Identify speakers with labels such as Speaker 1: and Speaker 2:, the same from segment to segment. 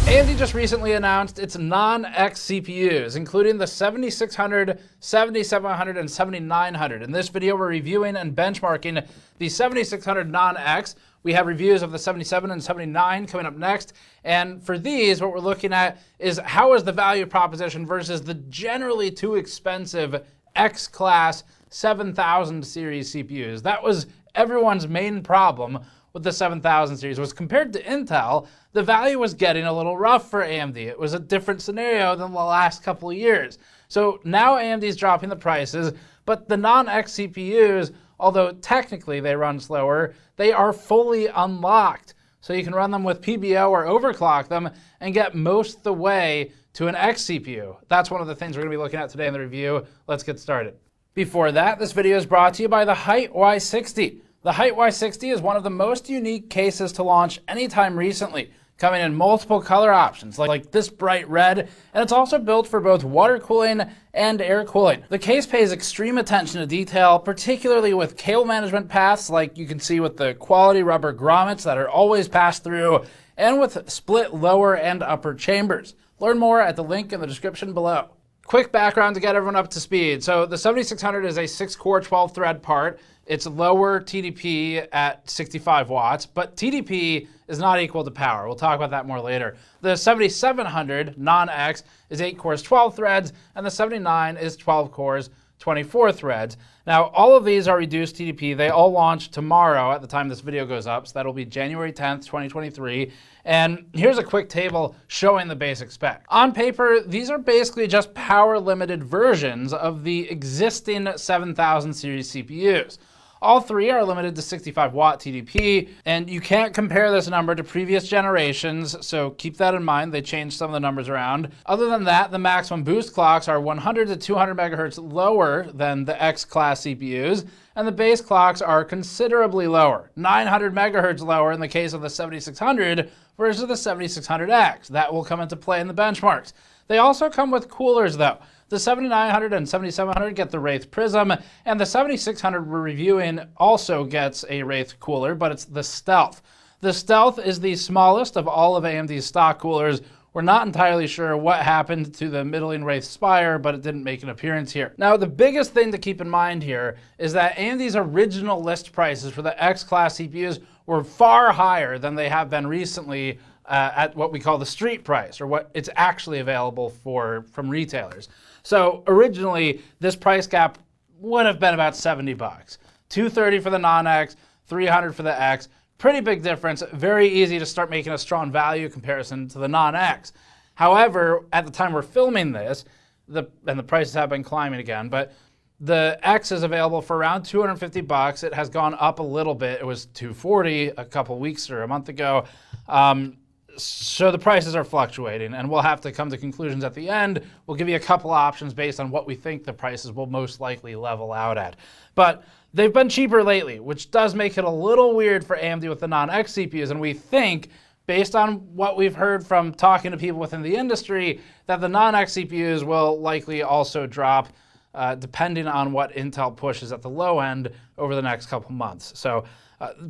Speaker 1: AMD just recently announced its non-X CPUs, including the 7600, 7700, and 7900. In this video, we're reviewing and benchmarking the 7600 non-X. We have reviews of the 77 and 79 coming up next. And for these, what we're looking at is how is the value proposition versus the generally too expensive X-class 7000 series CPUs. That was everyone's main problem with the 7000 series, was compared to Intel, the value was getting a little rough for AMD. It was a different scenario than the last couple of years. So now AMD's dropping the prices, but the non-X CPUs, although technically they run slower, they are fully unlocked. So you can run them with PBO or overclock them and get most of the way to an X CPU. That's one of the things we're gonna be looking at today in the review. Let's get started. Before that, this video is brought to you by the Height Y60. The Height Y60 is one of the most unique cases to launch anytime recently, coming in multiple color options like this bright red, and it's also built for both water cooling and air cooling. The case pays extreme attention to detail, particularly with cable management paths like you can see with the quality rubber grommets that are always passed through, and with split lower and upper chambers. Learn more at the link in the description below. Quick background to get everyone up to speed. So the 7600 is a 6-core, 12-thread part. It's lower TDP at 65 watts, but TDP is not equal to power. We'll talk about that more later. The 7700 non-X is 8 cores, 12 threads, and the 79 is 12 cores, 24 threads. Now, all of these are reduced TDP. They all launch tomorrow at the time this video goes up, so that'll be January 10th, 2023. And here's a quick table showing the basic spec. On paper, these are basically just power-limited versions of the existing 7000 series CPUs. All three are limited to 65 watt TDP, and you can't compare this number to previous generations, so keep that in mind. They changed some of the numbers around. Other than that, the maximum boost clocks are 100 to 200 megahertz lower than the X-class CPUs, and the base clocks are considerably lower, 900 megahertz lower in the case of the 7600 versus the 7600X. That will come into play in the benchmarks. They also come with coolers though. The 7900 and 7700 get the Wraith Prism, and the 7600 we're reviewing also gets a Wraith cooler, but it's the Stealth. The Stealth is the smallest of all of AMD's stock coolers. We're not entirely sure what happened to the middling Wraith Spire, but it didn't make an appearance here. Now, the biggest thing to keep in mind here is that AMD's original list prices for the X-class CPUs were far higher than they have been recently at what we call the street price, or what it's actually available for from retailers. So originally, this price gap would have been about 70 bucks. $230 for the non-X, $300 for the X. Pretty big difference. Very easy to start making a strong value comparison to the non-X. However, at the time we're filming this, and the prices have been climbing again, but the X is available for around 250 bucks. It has gone up a little bit. It was 240 a couple weeks or a month ago. So the prices are fluctuating, and we'll have to come to conclusions at the end. We'll give you a couple options based on what we think the prices will most likely level out at. But they've been cheaper lately, which does make it a little weird for AMD with the non-X CPUs, and we think, based on what we've heard from talking to people within the industry, that the non-X CPUs will likely also drop depending on what Intel pushes at the low end over the next couple months. So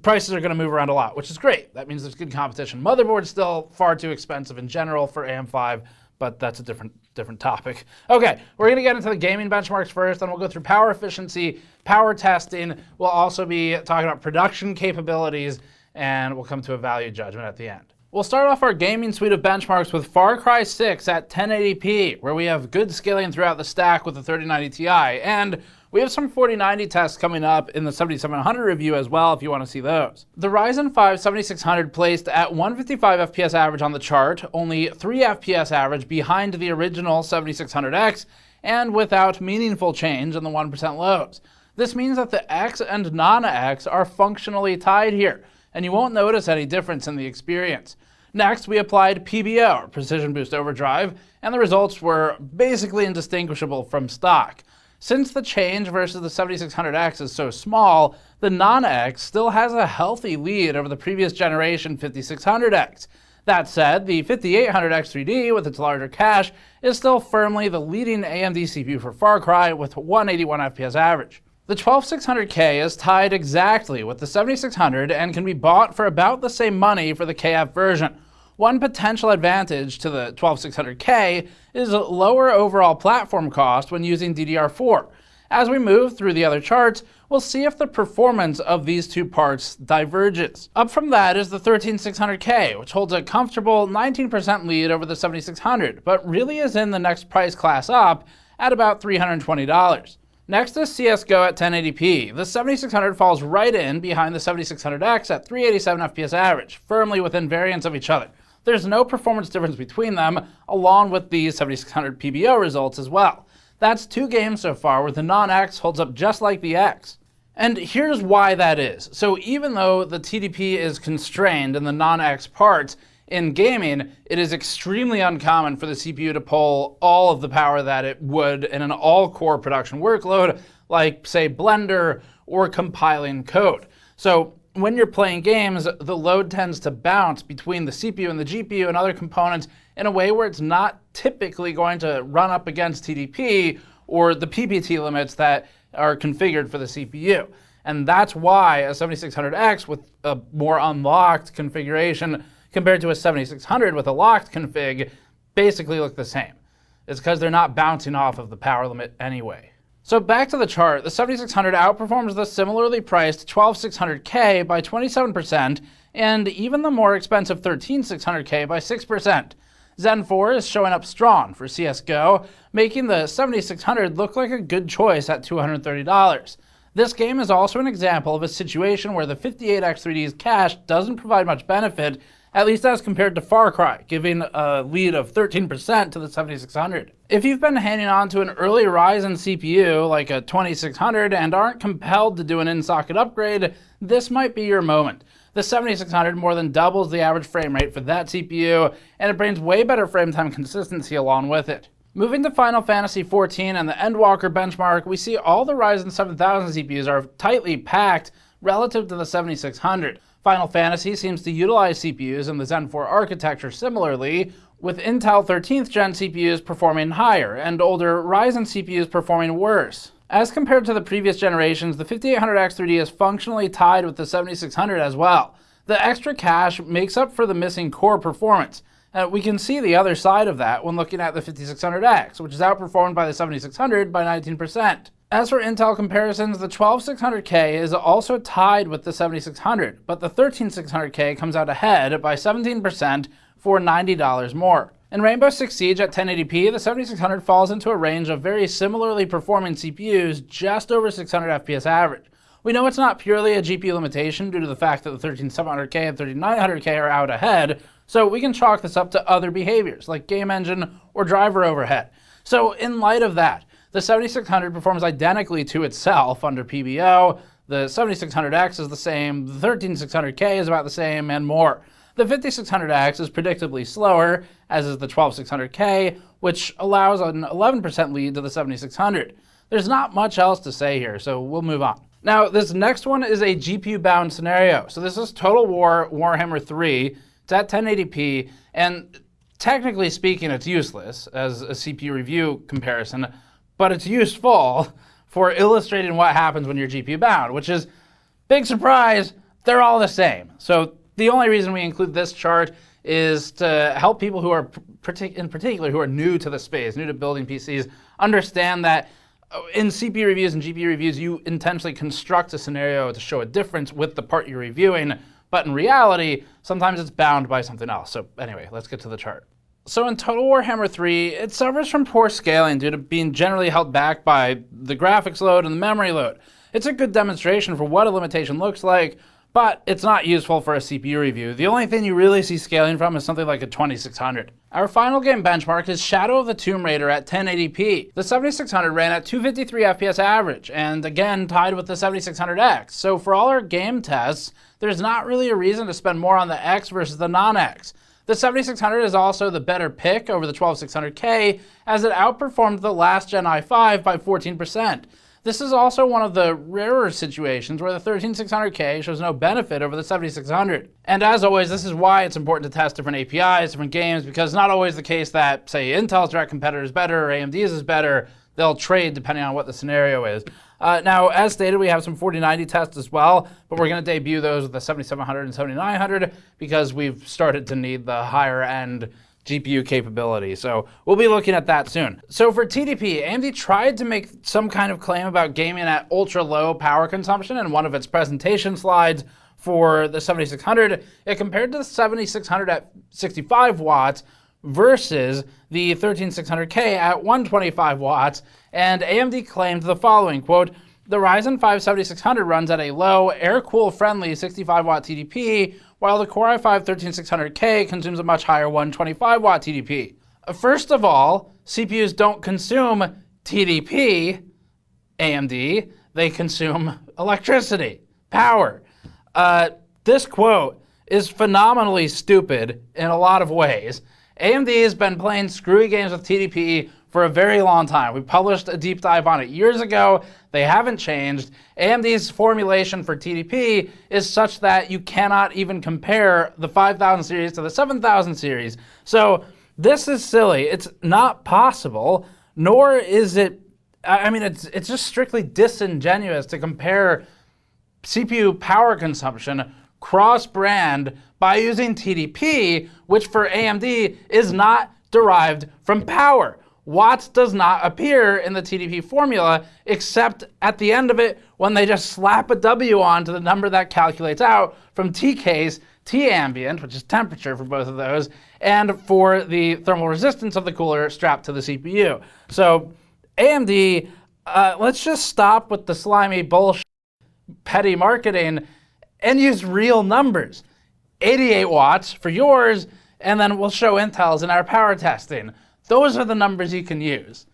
Speaker 1: prices are going to move around a lot, which is great. That means there's good competition. Motherboard's still far too expensive in general for AM5, but that's a different topic. Okay, we're going to get into the gaming benchmarks first, and we'll go through power efficiency, power testing. We'll also be talking about production capabilities, and we'll come to a value judgment at the end. We'll start off our gaming suite of benchmarks with Far Cry 6 at 1080p, where we have good scaling throughout the stack with the 3090 Ti, and we have some 4090 tests coming up in the 7700 review as well if you want to see those. The Ryzen 5 7600 placed at 155 FPS average on the chart, only 3 FPS average behind the original 7600X, and without meaningful change in the 1% lows. This means that the X and non-X are functionally tied here, and you won't notice any difference in the experience. Next, we applied PBO, or Precision Boost Overdrive, and the results were basically indistinguishable from stock. Since the change versus the 7600X is so small, the non-X still has a healthy lead over the previous generation 5600X. That said, the 5800X3D with its larger cache is still firmly the leading AMD CPU for Far Cry with 181 FPS average. The 12600K is tied exactly with the 7600 and can be bought for about the same money for the KF version. One potential advantage to the 12600K is lower overall platform cost when using DDR4. As we move through the other charts, we'll see if the performance of these two parts diverges. Up from that is the 13600K, which holds a comfortable 19% lead over the 7600, but really is in the next price class up at about $320. Next is CSGO at 1080p. The 7600 falls right in behind the 7600X at 387 FPS average, firmly within variants of each other. There's no performance difference between them, along with the 7600 PBO results as well. That's 2 games so far where the non-X holds up just like the X. And here's why that is. So even though the TDP is constrained in the non-X parts, in gaming, it is extremely uncommon for the CPU to pull all of the power that it would in an all-core production workload, like, say, Blender or compiling code. So when you're playing games, the load tends to bounce between the CPU and the GPU and other components in a way where it's not typically going to run up against TDP or the PPT limits that are configured for the CPU. And that's why a 7600X with a more unlocked configuration compared to a 7600 with a locked config basically look the same. It's because they're not bouncing off of the power limit anyway. So back to the chart, the 7600 outperforms the similarly priced 12600K by 27% and even the more expensive 13600K by 6%. Zen 4 is showing up strong for CSGO, making the 7600 look like a good choice at $230. This game is also an example of a situation where the 58x3D's cache doesn't provide much benefit, at least as compared to Far Cry, giving a lead of 13% to the 7600. If you've been hanging on to an early Ryzen CPU like a 2600 and aren't compelled to do an in-socket upgrade, this might be your moment. The 7600 more than doubles the average frame rate for that CPU, and it brings way better frame time consistency along with it. Moving to Final Fantasy XIV and the Endwalker benchmark, we see all the Ryzen 7000 CPUs are tightly packed relative to the 7600. Final Fantasy seems to utilize CPUs in the Zen 4 architecture similarly, with Intel 13th gen CPUs performing higher and older Ryzen CPUs performing worse. As compared to the previous generations, the 5800X3D is functionally tied with the 7600 as well. The extra cache makes up for the missing core performance. We can see the other side of that when looking at the 5600X, which is outperformed by the 7600 by 19%. As for Intel comparisons, the 12600K is also tied with the 7600, but the 13600K comes out ahead by 17% for $90 more. In Rainbow Six Siege at 1080p, the 7600 falls into a range of very similarly performing CPUs just over 600 FPS average. We know it's not purely a GPU limitation due to the fact that the 13700K and 3900K are out ahead, so we can chalk this up to other behaviors like game engine or driver overhead. So in light of that, the 7600 performs identically to itself under PBO, the 7600X is the same, the 13600K is about the same, and more. The 5600X is predictably slower, as is the 12600K, which allows an 11% lead to the 7600. There's not much else to say here, so we'll move on. Now, this next one is a GPU-bound scenario. So this is Total War Warhammer 3. It's at 1080p, and technically speaking, it's useless as a CPU review comparison, but it's useful for illustrating what happens when you're GPU-bound, which is, big surprise, they're all the same. So the only reason we include this chart is to help people who are, in particular, who are new to the space, new to building PCs, understand that in CPU reviews and GPU reviews, you intentionally construct a scenario to show a difference with the part you're reviewing, but in reality, sometimes it's bound by something else. So anyway, let's get to the chart. So in Total Warhammer 3, it suffers from poor scaling due to being generally held back by the graphics load and the memory load. It's a good demonstration for what a limitation looks like, but it's not useful for a CPU review. The only thing you really see scaling from is something like a 2600. Our final game benchmark is Shadow of the Tomb Raider at 1080p. The 7600 ran at 253 FPS average, and again tied with the 7600X. So for all our game tests, there's not really a reason to spend more on the X versus the non-X. The 7600 is also the better pick over the 12600K, as it outperformed the last Gen i5 by 14%. This is also one of the rarer situations where the 13600K shows no benefit over the 7600. And as always, this is why it's important to test different APIs, different games, because it's not always the case that, say, Intel's direct competitor is better or AMD's is better. They'll trade depending on what the scenario is. Now, as stated, we have some 4090 tests as well, but we're going to debut those with the 7700 and 7900 because we've started to need the higher end GPU capability. So we'll be looking at that soon. So for TDP, AMD tried to make some kind of claim about gaming at ultra low power consumption in one of its presentation slides for the 7600. It compared to the 7600 at 65 watts versus the 13600K at 125 watts, and AMD claimed the following, quote, "The Ryzen 5 7600 runs at a low, air-cool friendly 65 watt TDP, while the Core i5 13600K consumes a much higher 125 watt TDP. First of all, CPUs don't consume TDP, AMD, they consume electricity, power." This quote is phenomenally stupid in a lot of ways. AMD has been playing screwy games with TDP for a very long time. We published a deep dive on it years ago. They haven't changed. AMD's formulation for TDP is such that you cannot even compare the 5000 series to the 7000 series. So this is silly. It's not possible, nor is it, I mean, it's just strictly disingenuous to compare CPU power consumption cross-brand by using TDP, which for AMD is not derived from power. Watts does not appear in the TDP formula except at the end of it when they just slap a W onto the number that calculates out from TK's T ambient, which is temperature for both of those, and for the thermal resistance of the cooler strapped to the CPU. So AMD, let's just stop with the slimy bullshit, petty marketing, and use real numbers. 88 watts for yours, and then we'll show Intel's in our power testing. Those are the numbers you can use.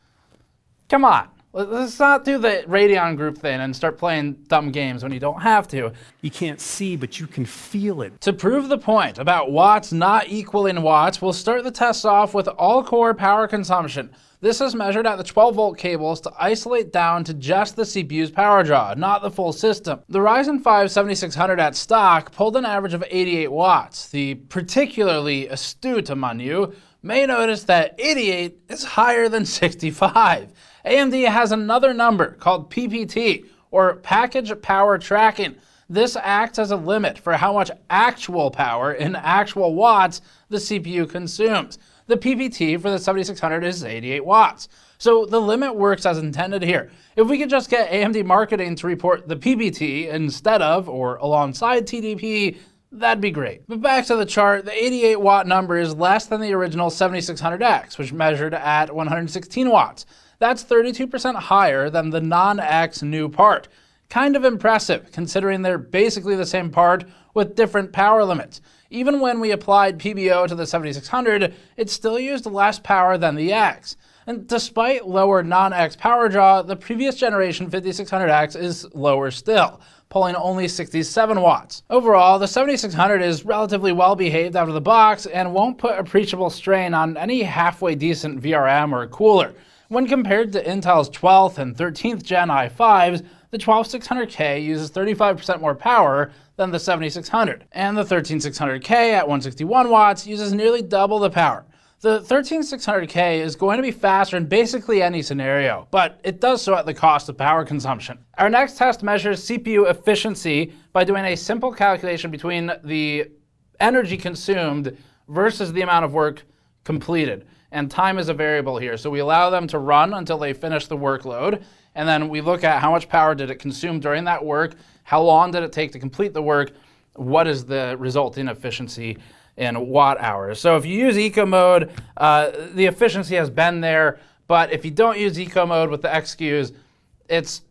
Speaker 1: Come on, let's not do the Radeon group thing and start playing dumb games when you don't have to.
Speaker 2: You can't see, but you can feel it.
Speaker 1: To prove the point about watts not equaling watts, we'll start the tests off with all-core power consumption. This is measured at the 12-volt cables to isolate down to just the CPU's power draw, not the full system. The Ryzen 5 7600 at stock pulled an average of 88 watts. The particularly astute among you may notice that 88 is higher than 65. AMD has another number called PPT, or Package Power Tracking. This acts as a limit for how much actual power in actual watts the CPU consumes. The PPT for the 7600 is 88 watts. So the limit works as intended here. If we could just get AMD marketing to report the PPT instead of or alongside TDP, that'd be great. But back to the chart, the 88 watt number is less than the original 7600X, which measured at 116 watts. That's 32% higher than the non-X new part. Kind of impressive, considering they're basically the same part with different power limits. Even when we applied PBO to the 7600, it still used less power than the X. And despite lower non-X power draw, the previous generation 5600X is lower still, pulling only 67 watts. Overall, the 7600 is relatively well behaved out of the box and won't put appreciable strain on any halfway decent VRM or cooler. When compared to Intel's 12th and 13th gen i5s, the 12600K uses 35% more power than the 7600, and the 13600K at 161 watts uses nearly double the power. The 13600K is going to be faster in basically any scenario, but it does so at the cost of power consumption. Our next test measures CPU efficiency by doing a simple calculation between the energy consumed versus the amount of work completed. And time is a variable here, so we allow them to run until they finish the workload, and then we look at how much power did it consume during that work, how long did it take to complete the work, what is the resulting efficiency in watt hours. So if you use eco mode, the efficiency has been there, but if you don't use eco mode with the XQs, it's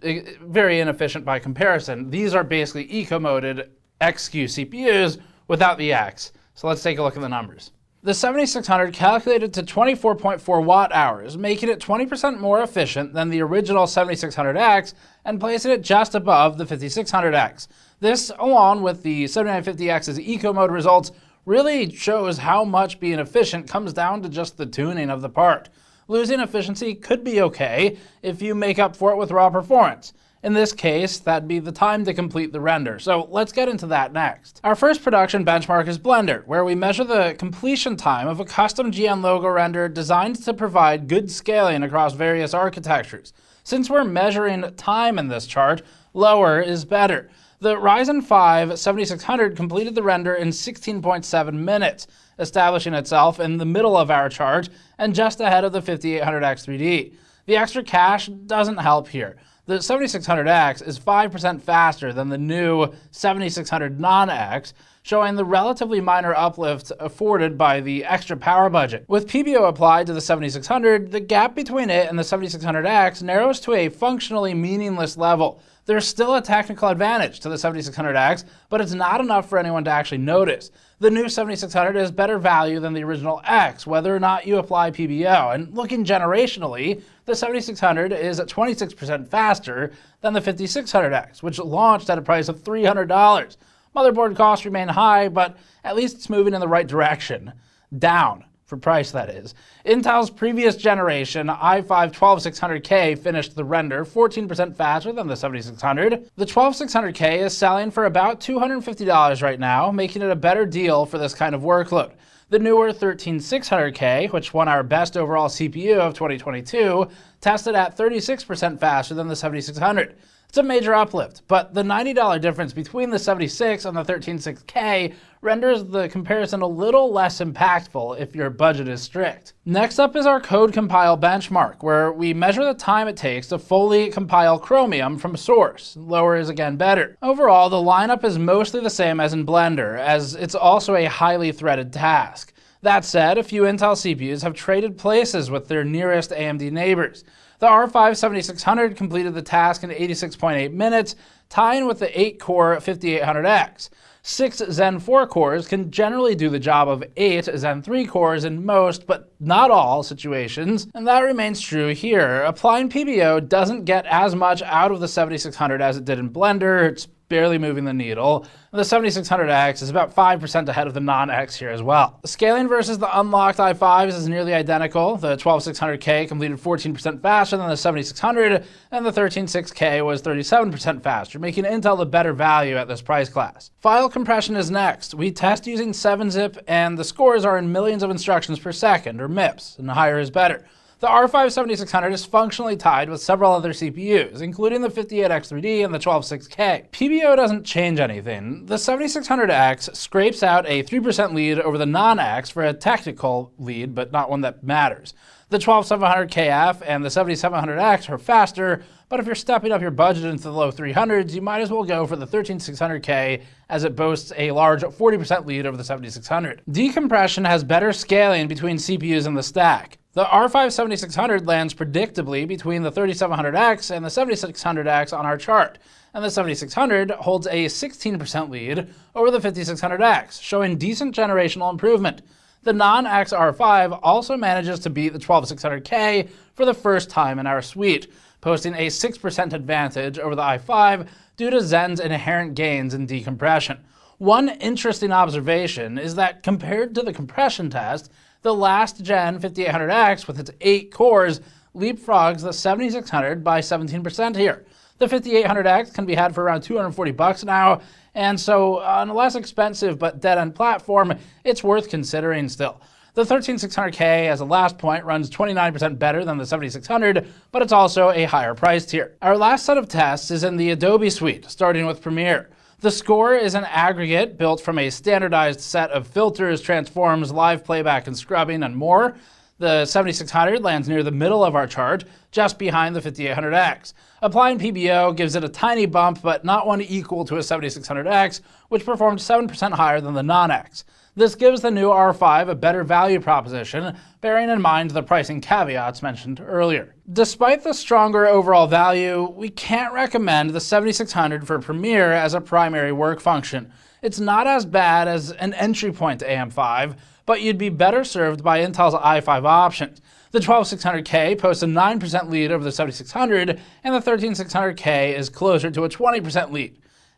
Speaker 1: very inefficient by comparison. These are basically eco moded XQ CPUs without the X. So let's take a look at the numbers. The 7600 calculated to 24.4 watt hours, making it 20% more efficient than the original 7600X and placing it just above the 5600X. This, along with the 7950X's eco mode results, really shows how much being efficient comes down to just the tuning of the part. Losing efficiency could be okay if you make up for it with raw performance. In this case, that'd be the time to complete the render. So let's get into that next. Our first production benchmark is Blender, where we measure the completion time of a custom GN logo render designed to provide good scaling across various architectures. Since we're measuring time in this chart, lower is better. The Ryzen 5 7600 completed the render in 16.7 minutes, establishing itself in the middle of our chart and just ahead of the 5800X 3D. The extra cache doesn't help here. The 7600X is 5% faster than the new 7600 non-X, showing the relatively minor uplift afforded by the extra power budget. With PBO applied to the 7600, the gap between it and the 7600X narrows to a functionally meaningless level. There's still a technical advantage to the 7600X, but it's not enough for anyone to actually notice. The new 7600 is better value than the original X, whether or not you apply PBO. And looking generationally, the 7600 is 26% faster than the 5600X, which launched at a price of $300. Motherboard costs remain high, but at least it's moving in the right direction. Down. For price, that is. Intel's previous generation i5-12600K finished the render 14% faster than the 7600. The 12600K is selling for about $250 right now, making it a better deal for this kind of workload. The newer 13600K, which won our best overall CPU of 2022, tested at 36% faster than the 7600. It's a major uplift, but the $90 difference between the 76 and the 136K renders the comparison a little less impactful if your budget is strict. Next up is our code compile benchmark, where we measure the time it takes to fully compile Chromium from source. Lower is again better. Overall, the lineup is mostly the same as in Blender, as it's also a highly threaded task. That said, a few Intel CPUs have traded places with their nearest AMD neighbors. The R5 7600 completed the task in 86.8 minutes, tying with the 8-core 5800X. 6 Zen 4 cores can generally do the job of 8 Zen 3 cores in most, but not all, situations, and that remains true here. Applying PBO doesn't get as much out of the 7600 as it did in Blender. It's barely moving the needle. The 7600X is about 5% ahead of the non-X here as well. The scaling versus the unlocked i5s is nearly identical. The 12600K completed 14% faster than the 7600, and the 136K was 37% faster, making Intel the better value at this price class. File compression is next. We test using 7-zip, and the scores are in millions of instructions per second, or MIPS, and higher is better. The R5 7600 is functionally tied with several other CPUs, including the 58X 3D and the 126K. PBO doesn't change anything. The 7600X scrapes out a 3% lead over the non-X for a technical lead, but not one that matters. The 12700KF and the 7700X are faster, but if you're stepping up your budget into the low 300s, you might as well go for the 13600K, as it boasts a large 40% lead over the 7600. Decompression has better scaling between CPUs in the stack. The R5 7600 lands predictably between the 3700X and the 7600X on our chart, and the 7600 holds a 16% lead over the 5600X, showing decent generational improvement. The non-X R5 also manages to beat the 12600K for the first time in our suite, posting a 6% advantage over the i5 due to Zen's inherent gains in decompression. One interesting observation is that compared to the compression test, the last gen 5800X with its 8 cores leapfrogs the 7600 by 17% here. The 5800X can be had for around $240 now, and so on a less expensive but dead-end platform, it's worth considering still. The 13600K, as a last point, runs 29% better than the 7600, but it's also a higher price tier. Our last set of tests is in the Adobe suite, starting with Premiere. The score is an aggregate built from a standardized set of filters, transforms, live playback, and scrubbing, and more. The 7600 lands near the middle of our chart, just behind the 5800X. Applying PBO gives it a tiny bump, but not one equal to a 7600X, which performed 7% higher than the non-X. This gives the new R5 a better value proposition, bearing in mind the pricing caveats mentioned earlier. Despite the stronger overall value, we can't recommend the 7600 for Premiere as a primary work function. It's not as bad as an entry point to AM5, but you'd be better served by Intel's i5 options. The 12600K posts a 9% lead over the 7600, and the 13600K is closer to a 20% lead.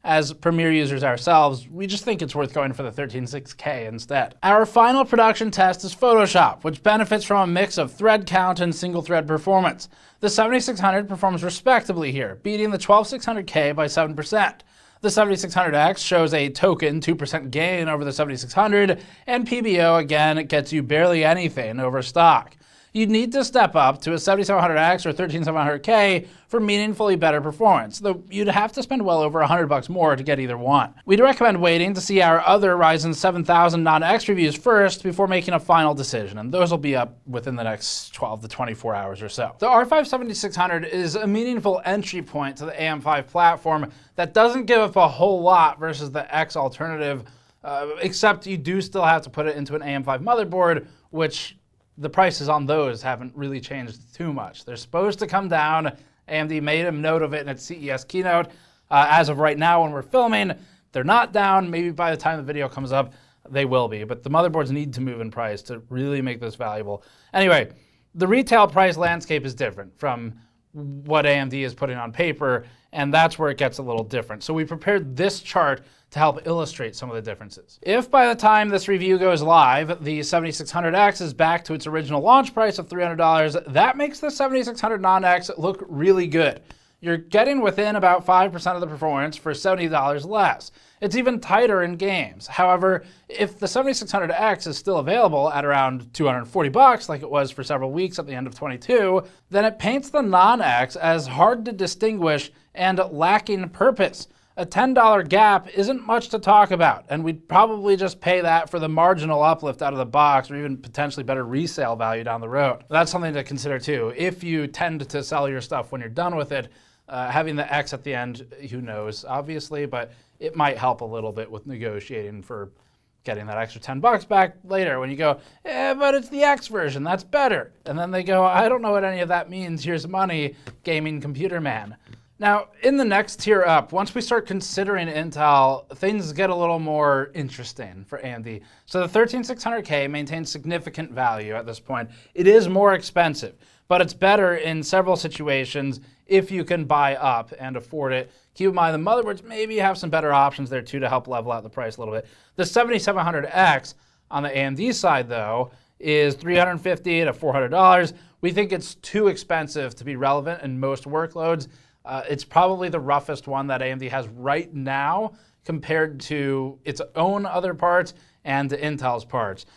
Speaker 1: as Premiere users ourselves, we just think it's worth going for the 136K instead. Our final production test is Photoshop, which benefits from a mix of thread count and single thread performance. The 7600 performs respectably here, beating the 12600K by 7%. The 7600X shows a token 2% gain over the 7600, and PBO again gets you barely anything over stock. You'd need to step up to a 7700X or 13700K for meaningfully better performance, though you'd have to spend well over $100 more to get either one. We'd recommend waiting to see our other Ryzen 7000 non-X reviews first before making a final decision, and those will be up within the next 12 to 24 hours or so. The R5 7600 is a meaningful entry point to the AM5 platform that doesn't give up a whole lot versus the X alternative, except you do still have to put it into an AM5 motherboard, which the prices on those haven't really changed too much. They're supposed to come down. AMD made a note of it in its CES keynote. As of right now when we're filming, they're not down. Maybe by the time the video comes up, they will be. But the motherboards need to move in price to really make this valuable. Anyway, the retail price landscape is different from what AMD is putting on paper, and that's where it gets a little different. So we prepared this chart to help illustrate some of the differences. If by the time this review goes live, the 7600X is back to its original launch price of $300, that makes the 7600 non-X look really good. You're getting within about 5% of the performance for $70 less. It's even tighter in games. However, if the 7600X is still available at around $240 like it was for several weeks at the end of 22, then it paints the non-X as hard to distinguish and lacking purpose. A $10 gap isn't much to talk about, and we'd probably just pay that for the marginal uplift out of the box or even potentially better resale value down the road. That's something to consider too. If you tend to sell your stuff when you're done with it, having the X at the end, who knows, obviously, but it might help a little bit with negotiating for getting that extra $10 back later when you go, but it's the X version, that's better. And then they go, I don't know what any of that means, here's money, gaming computer man. Now, in the next tier up, once we start considering Intel, things get a little more interesting for AMD. So the 13600K maintains significant value at this point. It is more expensive, but it's better in several situations if you can buy up and afford it. Keep in mind, the motherboards maybe have some better options there too to help level out the price a little bit. The 7700X on the AMD side, though, is $350 to $400. We think it's too expensive to be relevant in most workloads. It's probably the roughest one that AMD has right now compared to its own other parts and to Intel's parts.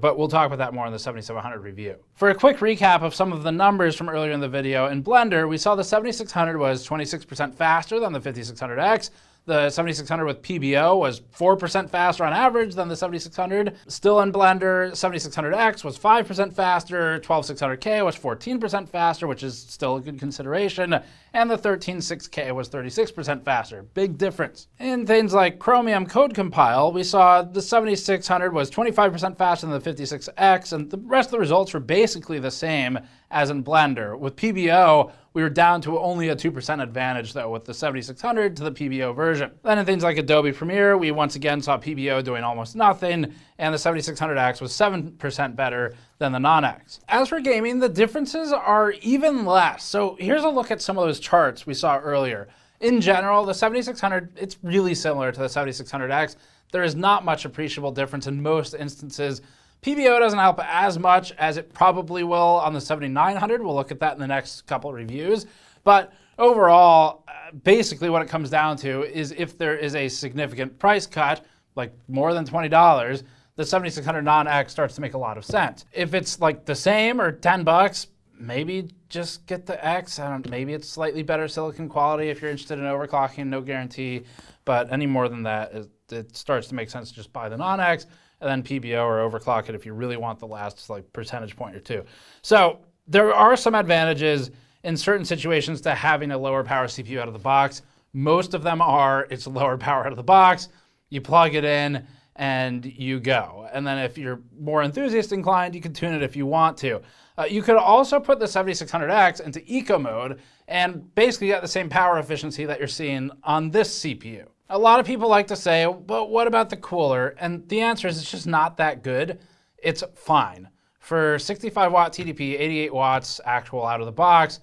Speaker 1: But we'll talk about that more in the 7700 review. For a quick recap of some of the numbers from earlier in the video, in Blender, we saw the 7600 was 26% faster than the 5600X. The 7600 with PBO was 4% faster on average than the 7600. Still in Blender, 7600X was 5% faster, 12600K was 14% faster, which is still a good consideration, and the 136K was 36% faster. Big difference. In things like Chromium code compile, we saw the 7600 was 25% faster than the 56X, and the rest of the results were basically the same as in Blender. With PBO, we were down to only a 2% advantage, though, with the 7600 to the PBO version. Then in things like Adobe Premiere, we once again saw PBO doing almost nothing, and the 7600X was 7% better than the non-X. As for gaming, the differences are even less. So here's a look at some of those charts we saw earlier. In general, the 7600, it's really similar to the 7600X. There is not much appreciable difference in most instances. PBO doesn't help as much as it probably will on the 7900. We'll look at that in the next couple reviews. But overall, basically what it comes down to is if there is a significant price cut, like more than $20, the 7600 non-X starts to make a lot of sense. If it's like the same or $10, maybe just get the X. Maybe it's slightly better silicon quality if you're interested in overclocking, no guarantee. But any more than that, it starts to make sense to just buy the non-X and then PBO or overclock it if you really want the last like percentage point or two. So there are some advantages in certain situations to having a lower power CPU out of the box. Most of them are it's lower power out of the box, you plug it in and you go. And then if you're more enthusiast inclined, you can tune it if you want to. You could also put the 7600X into eco mode and basically get the same power efficiency that you're seeing on this CPU. A lot of people like to say, but what about the cooler? And the answer is it's just not that good. It's fine. For 65 watt TDP, 88 watts actual out of the box,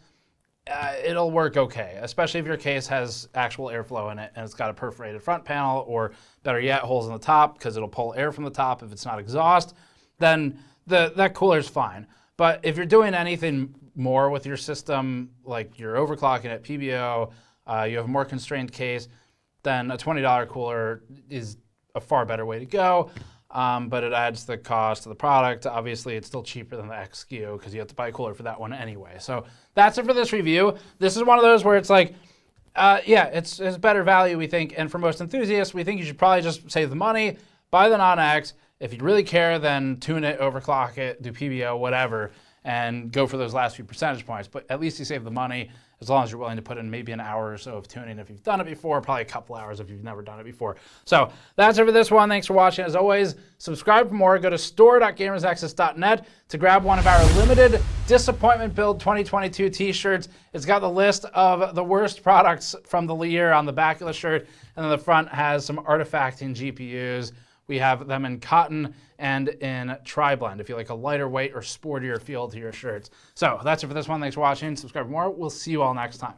Speaker 1: it'll work okay, especially if your case has actual airflow in it and it's got a perforated front panel, or better yet, holes in the top, because it'll pull air from the top if it's not exhaust, then that cooler's fine. But if you're doing anything more with your system, like you're overclocking at PBO, you have a more constrained case, then a $20 cooler is a far better way to go. But it adds the cost of the product. Obviously, it's still cheaper than the XGO because you have to buy a cooler for that one anyway. So that's it for this review. This is one of those where it's like, yeah, it's better value, we think. And for most enthusiasts, we think you should probably just save the money, buy the non-X. If you really care, then tune it, overclock it, do PBO, whatever, and go for those last few percentage points. But at least you save the money, as long as you're willing to put in maybe an hour or so of tuning if you've done it before, probably a couple hours if you've never done it before. So that's it for this one. Thanks for watching. As always, subscribe for more. Go to store.gamersnexus.net to grab one of our limited Disappointment Build 2022 t-shirts. It's got the list of the worst products from the year on the back of the shirt, and then the front has some artifacting GPUs. We have them in cotton and in tri-blend if you like a lighter weight or sportier feel to your shirts. So that's it for this one. Thanks for watching. Subscribe for more. We'll see you all next time.